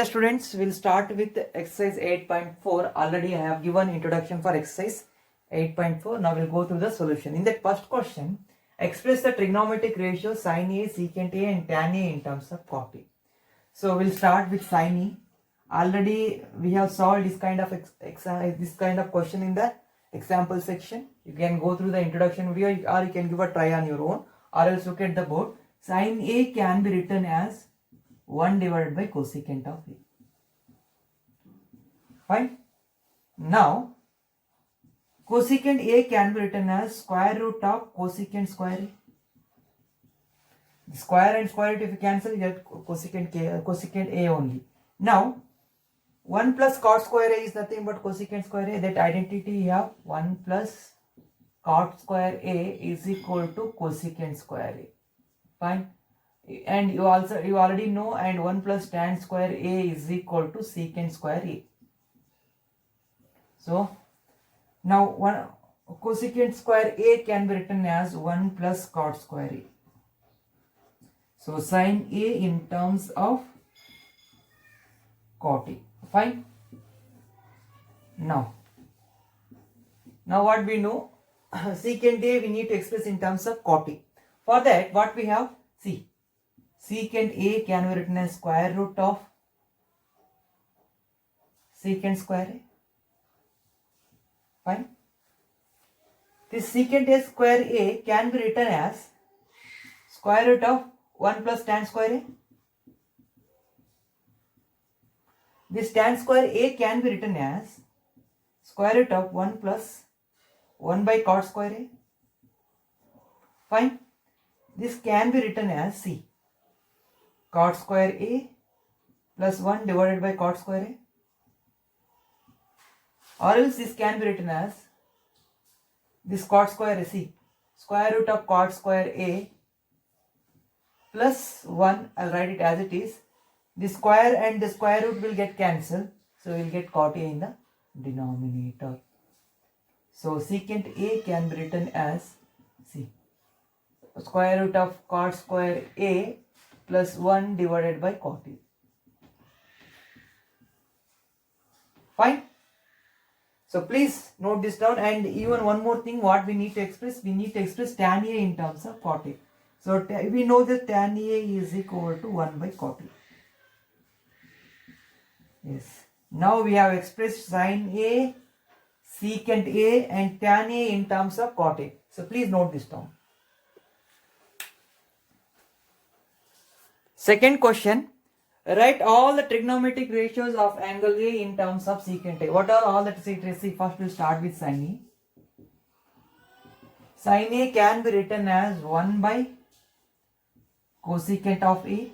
Dear students, we'll start with exercise 8.4. Already I have given introduction for exercise 8.4. Now we'll go through the solution. In that first question, express the trigonometric ratio sin A, secant A and tan A in terms of cot A. So we'll start with sin A. Already we have solved this kind of exercise, this kind of question in the example section. You can go through the introduction video or you can give a try on your own or else look at the board. Sin A can be written as 1 divided by cosecant of A. Fine. Now, cosecant A can be written as square root of cosecant square A. The square and square root if you cancel, you get cosecant A only. Now, 1 plus cot square A is nothing but cosecant square A. That identity you have 1 plus cot square A is equal to cosecant square A. Fine. And you already know, and 1 plus tan square A is equal to secant square A. So now cosecant square A can be written as 1 plus cot square A. So sin A in terms of cot A. Fine. Now what we know, secant A we need to express in terms of cot A. For that, what we have, see, secant A can be written as square root of secant square A. Fine. This secant A square A can be written as square root of 1 plus tan square A. This tan square A can be written as square root of 1 plus 1 by cot square A. Fine. This can be written as, see, cot square A plus 1 divided by cot square A. Or else this can be written as this cot square A, see, square root of cot square A plus 1, I'll write it as it is. The square and the square root will get cancelled. So we'll get cot A in the denominator. So secant A can be written as, see, square root of cot square A plus 1 divided by cot A. Fine. So please note this down, and even one more thing what we need to express, we need to express tan A in terms of cot A. So we know that tan A is equal to 1 by cot A. Yes. Now we have expressed sin A, secant A and tan A in terms of cot A. So please note this down. Second question, write all the trigonometric ratios of angle A in terms of secant A. What are all the ratios? First we'll start with sin A. Sin A can be written as 1 by cosecant of A.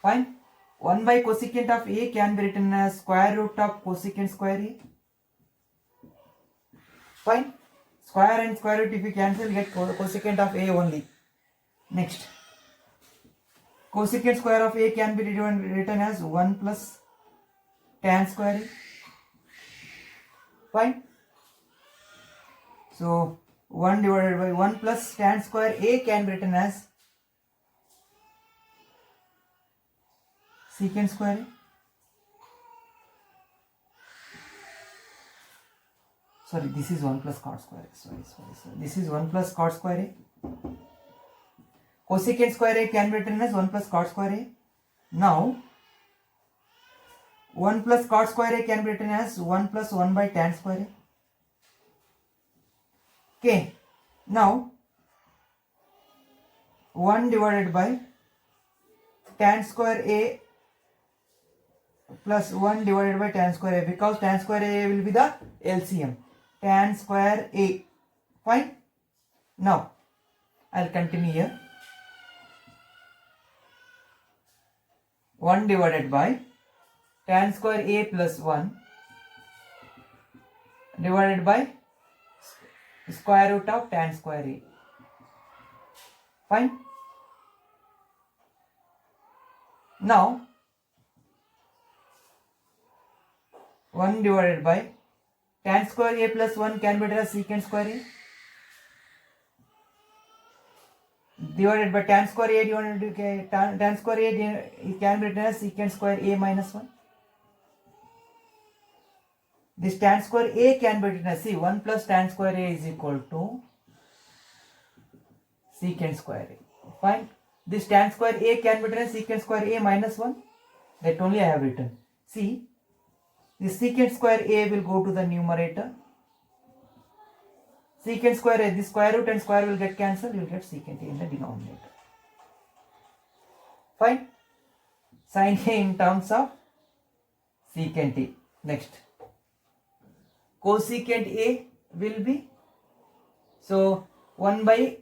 Fine. 1 by cosecant of A can be written as square root of cosecant square A. Fine. Square and square root if you cancel, you get cosecant of A only. Next, cosecant square of A can be written as 1 plus tan square A. Fine. So 1 divided by 1 plus tan square A can be written as secant square A. Sorry, this is 1 plus cot square A. Sorry. This is 1 plus cot square A. Cosecant square A can be written as 1 plus cot square A. Now, 1 plus cot square A can be written as 1 plus 1 by tan square A. Okay. Now, 1 divided by tan square A plus 1 divided by tan square A, because tan square A will be the LCM. Tan square A. Fine. Now, I'll continue here. 1 divided by tan square A plus 1 divided by square root of tan square A. Fine. Now, 1 divided by tan square A plus 1 can be written as secant square A. divided by tan square a divided by tan square a it can be written as secant square a minus 1. This tan square a can be written as, see, 1 plus tan square a is equal to secant square a. Fine. This tan square a can be written as secant square a minus 1. That only I have written. See, this secant square a will go to the numerator. Secant square a, this square root and square will get cancelled. You will get secant a in the denominator. Fine. Sin a in terms of secant a. Next. Cosecant a will be, so 1 by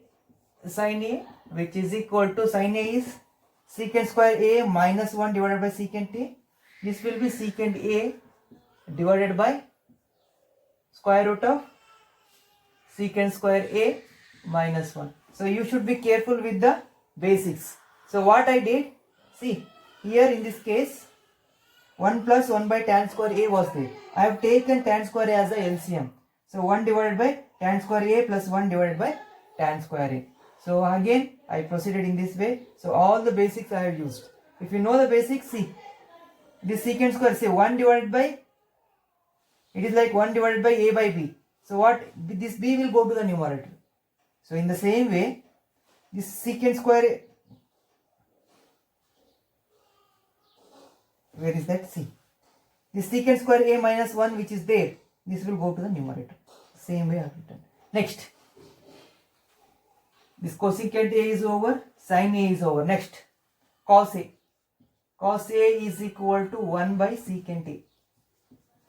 sin a, which is equal to, sin a is secant square a minus 1 divided by secant a. This will be secant a divided by square root of secant square a minus 1. So you should be careful with the basics. So what I did, see, here in this case 1 plus 1 by tan square a was there. I have taken tan square a as a LCM. So 1 divided by tan square a plus 1 divided by tan square a. So again I proceeded in this way. So all the basics I have used. If you know the basics, see, this secant square, say 1 divided by, it is like 1 divided by a by b. So what, this b will go to the numerator. So in the same way, this secant square a, where is that? See, this secant square a minus 1 which is there, this will go to the numerator. Same way I have written. Next, this cosecant a is over, sin a is over. Next, cos a. Cos a is equal to 1 by secant a.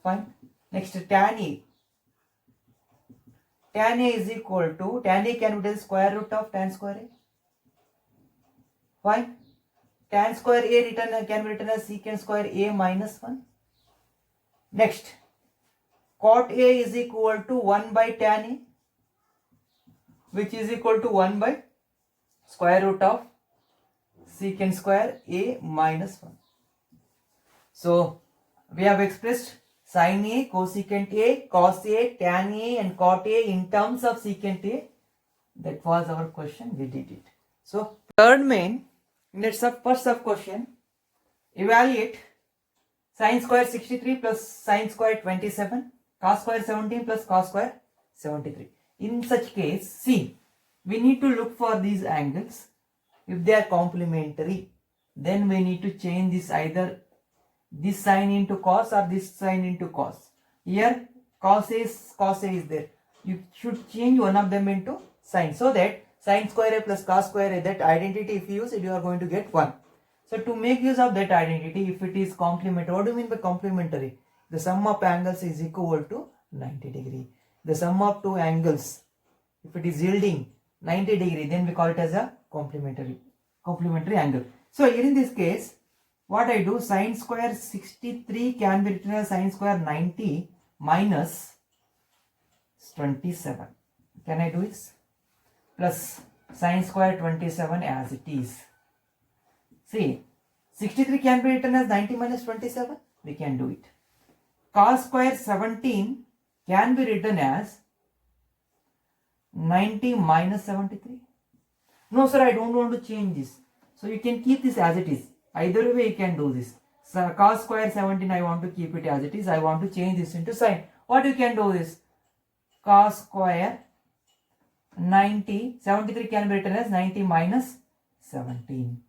Fine. Next, tan a. Tan a is equal to, tan a can be the square root of tan square a. Fine. Tan square a can be written as secant square a minus 1. Next, cot a is equal to 1 by tan a, which is equal to 1 by square root of secant square a minus 1. So we have expressed sin a, cosecant a, cos a, tan a and cot a in terms of secant a. That was our question, we did it. So third main, let's first sub question, evaluate sin square 63 plus sin square 27, cos square 17 plus cos square 73. In such case, see, we need to look for these angles. If they are complementary, then we need to change this, either this sign into cos or this sign into cos. Here cos A is there. You should change one of them into sin, so that sin square A plus cos square A, that identity if you use it, you are going to get 1. So to make use of that identity, if it is complementary, what do you mean by complementary? The sum of angles is equal to 90 degree. The sum of two angles, if it is yielding 90 degree, then we call it as a complementary angle. So here in this case, what I do, sin square 63 can be written as sin square 90 minus 27. Can I do this? Plus sin square 27 as it is. See, 63 can be written as 90 minus 27. We can do it. Cos square 17 can be written as 90 minus 73. No sir, I don't want to change this. So you can keep this as it is. Either way you can do this. So cos square 17, I want to keep it as it is. I want to change this into sin. What you can do is, cos square 90, 73 can be written as 90 minus 17.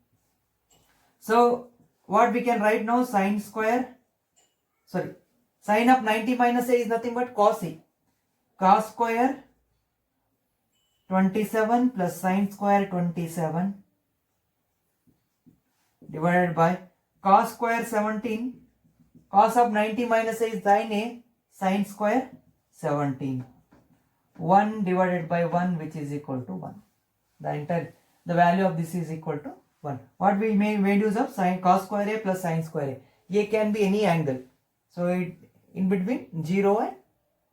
So what we can write now, sin of 90 minus a is nothing but cos a. Cos square 27 plus sin square 27 divided by cos square 17. Cos of 90 minus a is sin a, sin square 17. 1 divided by 1, which is equal to 1. The value of this is equal to 1. What we made use of, sin cos square a plus sin square a. A can be any angle. So it in between 0 and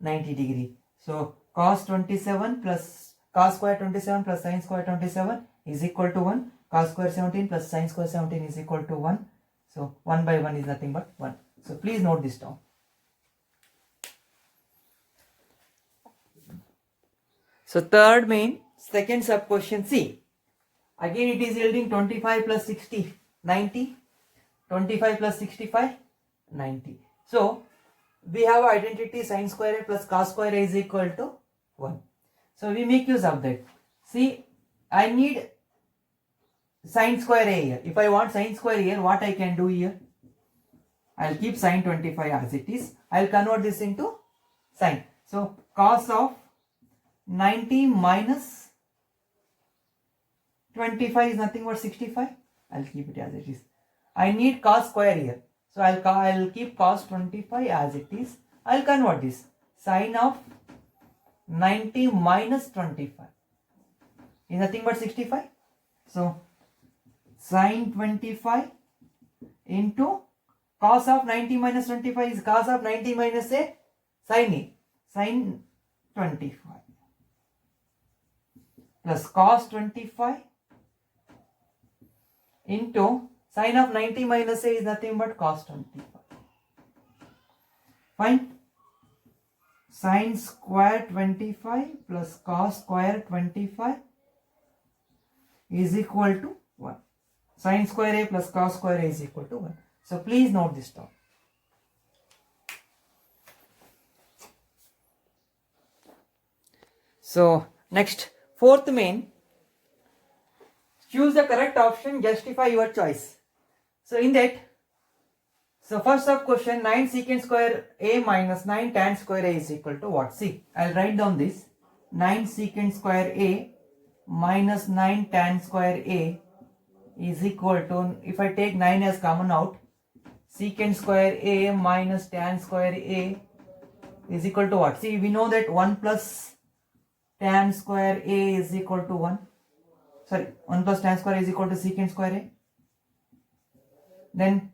90 degree. So cos 27 plus cos square 27 plus sin square 27 is equal to 1. Cos square 17 plus sin square 17 is equal to 1. So 1 by 1 is nothing but 1. So please note this down. So third main, second sub question, see, Again it is yielding 25 plus 60, 90. 25 plus 65, 90. So we have identity sin square a plus cos square a is equal to 1. So we make use of that. See, I need sin square a here. If I want sin square here, what I can do here? I'll keep sin 25 as it is. I'll convert this into sin. So cos of 90 minus 25 is nothing but 65. I'll keep it as it is. I need cos square here. So I'll keep cos 25 as it is. I'll convert this. Sin of 90 minus 25 is nothing but 65. So sin 25 into cos of 90 minus 25 is cos of 90 minus a sin a. Sin 25 plus cos 25 into sin of 90 minus a is nothing but cos 25. Fine. Sin square 25 plus cos square 25 is equal to 1. Sin square a plus cos square a is equal to 1. So please note this down. So next, fourth main. Choose the correct option, justify your choice. So in that, so first up question, 9 secant square a minus 9 tan square a is equal to what? See, I'll write down this. 9 secant square a minus 9 tan square a is equal to, if I take 9 as common out, secant square a minus tan square a is equal to what? See, we know that 1 plus tan square a is equal to 1. Sorry, 1 plus tan square is equal to secant square a. Then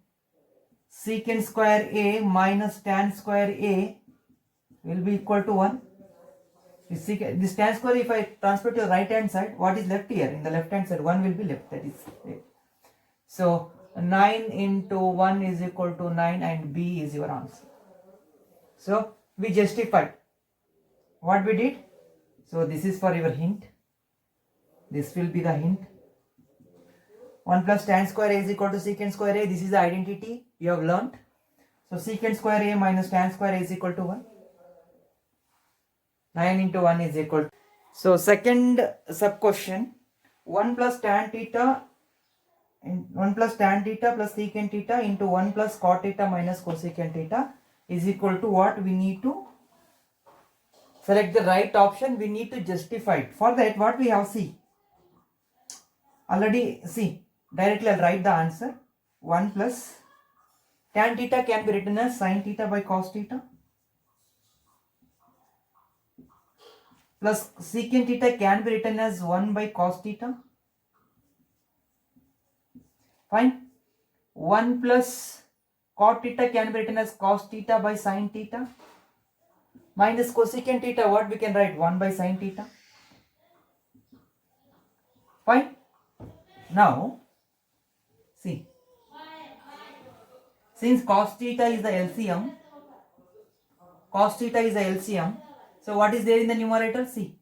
secant square a minus tan square a will be equal to 1. This tan square, if I transfer to the right hand side, what is left here? In the left hand side, 1 will be left. That is it. So 9 into 1 is equal to 9 and B is your answer. So we justified what we did. So this is for your hint. This will be the hint. 1 plus tan square a is equal to secant square a. This is the identity you have learnt. So secant square a minus tan square a is equal to 1. 9 into 1 is equal to. So second sub question, 1 plus tan theta plus secant theta into 1 plus cot theta minus cosecant theta is equal to what? We need to select the right option. We need to justify it. For that, what we have, see, already see, directly I'll write the answer. 1 plus tan theta can be written as sin theta by cos theta plus secant theta can be written as 1 by cos theta. Fine. 1 plus cot theta can be written as cos theta by sin theta minus cosecant theta, what we can write? 1 by sin theta. Fine. Now see, since cos theta is the LCM, so what is there in the numerator? See,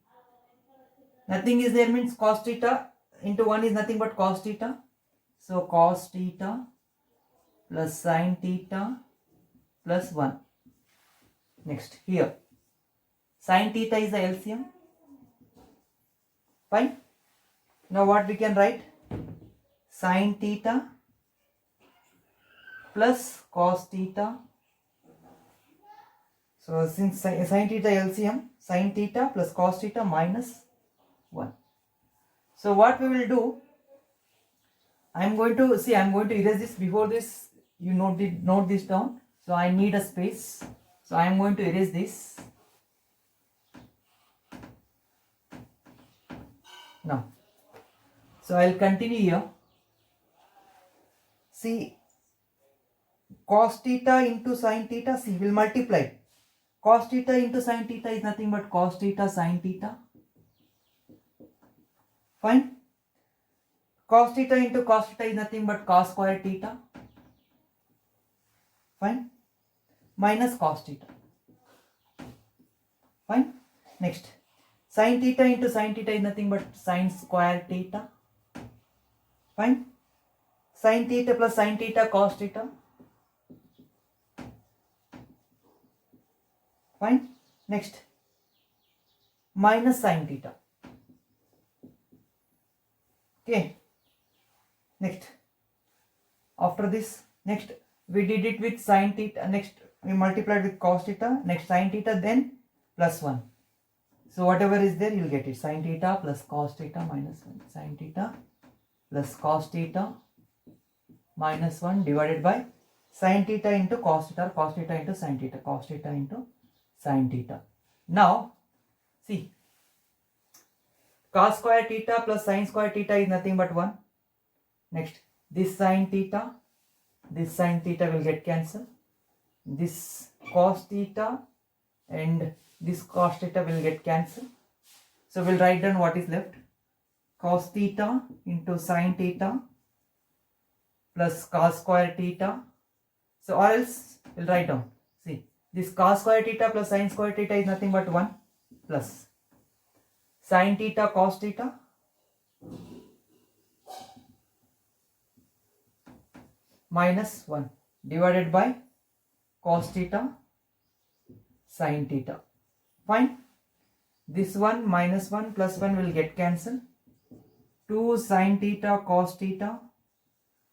nothing is there means cos theta into 1 is nothing but cos theta. So cos theta plus sin theta plus 1. Next, here sin theta is the LCM. Fine. Now what we can write? Sin theta plus cos theta. So since sin theta LCM, sin theta plus cos theta minus 1. So what we will do, I am going to erase this. Before this, you note this down. So I need a space. So I am going to erase this. Now, so I will continue here. See, cos theta into sin theta, see, will multiply. Cos theta into sin theta is nothing but cos theta sin theta. Fine. Cos theta into cos theta is nothing but cos square theta. Fine. Minus cos theta. Fine. Next, sin theta into sin theta is nothing but sin square theta. Fine. Sin theta plus sin theta cos theta. Fine. Next, minus sin theta. Okay. Next, after this, next we did it with sin theta. Next we multiplied with cos theta. Next sin theta, then plus 1. So whatever is there, you will get it. Sin theta plus cos theta minus 1. Sin theta plus cos theta minus 1 divided by sin theta into cos theta, cos theta into sin theta, cos theta into sin theta. Now, see, cos square theta plus sin square theta is nothing but 1. Next, this sin theta will get cancelled. This cos theta and this cos theta will get cancelled. So we'll write down what is left. Cos theta into sin theta plus cos square theta. So or else we'll write down. See, this cos square theta plus sin square theta is nothing but 1 plus sin theta cos theta minus 1 divided by cos theta sin theta. Fine. This 1 minus 1 plus 1 will get cancelled. 2 sin theta cos theta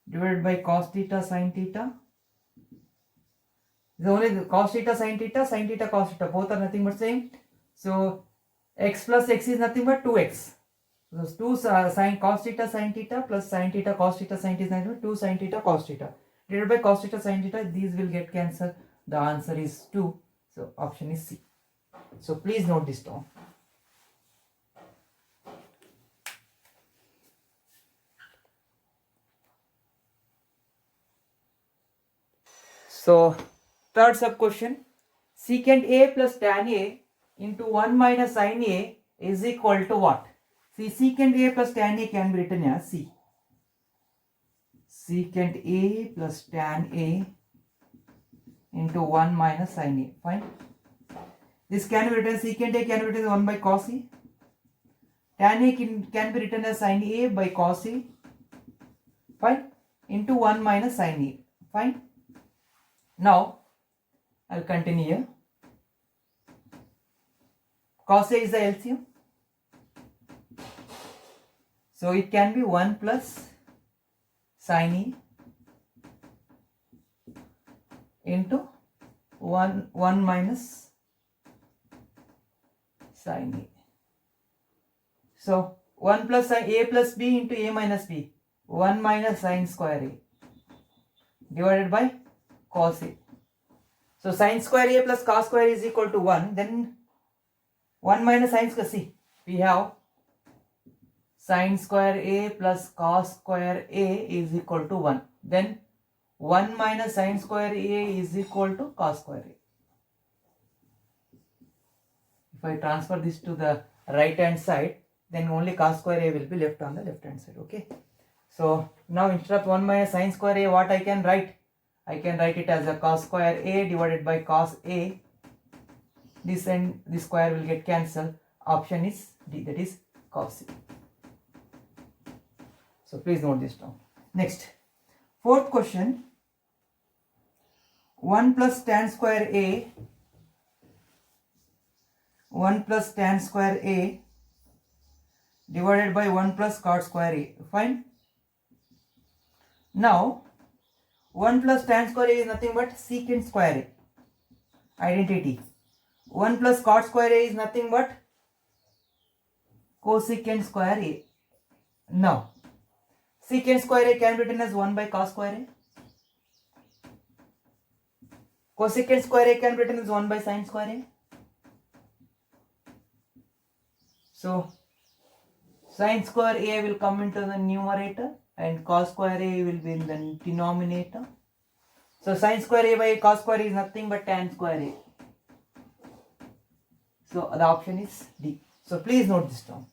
divided by cos theta sin theta. The only the cos theta sin theta cos theta, both are nothing but same. So x plus x is nothing but 2x. So 2 sin cos theta sin theta plus sin theta cos theta sin theta is nothing but 2 sin theta cos theta divided by cos theta sin theta. These will get cancelled. The answer is 2. So option is C. So please note this down. So third sub question, secant A plus tan A into 1 minus sin A is equal to what? See, secant A plus tan A can be written as C. Secant A plus tan A into 1 minus sin A. Fine. This can be written, secant A can be written as 1 by cos A. Tan A can be written as sin A by cos A. Fine. Into 1 minus sin A. Fine. Now, I'll continue here. Cos A is the LCM. So it can be 1 plus sin A into 1 minus sin A. So 1 plus A plus B into A minus B. 1 minus sin square A divided by cos A. So sin square A plus cos square is equal to 1. Then 1 minus sin square. See, we have sin square A plus cos square A is equal to 1. Then 1 minus sin square A is equal to cos square A. If I transfer this to the right hand side, then only cos square A will be left on the left hand side. Okay. So now instead of 1 minus sin square A, what I can write? I can write it as a cos square A divided by cos A. This and this square will get cancelled. Option is D, that is cos A. So please note this down. Next, fourth question. 1 plus tan square A, 1 plus tan square A divided by 1 plus cot square A. Fine. Now 1 plus tan square A is nothing but secant square A. Identity. 1 plus cot square A is nothing but cosecant square A. Now, secant square A can be written as 1 by cos square A. Cosecant square A can be written as 1 by sin square A. So, sin square A will come into the numerator and cos square A will be in the denominator. So sin square A by cos square A is nothing but tan square A. So the option is D. So please note this down.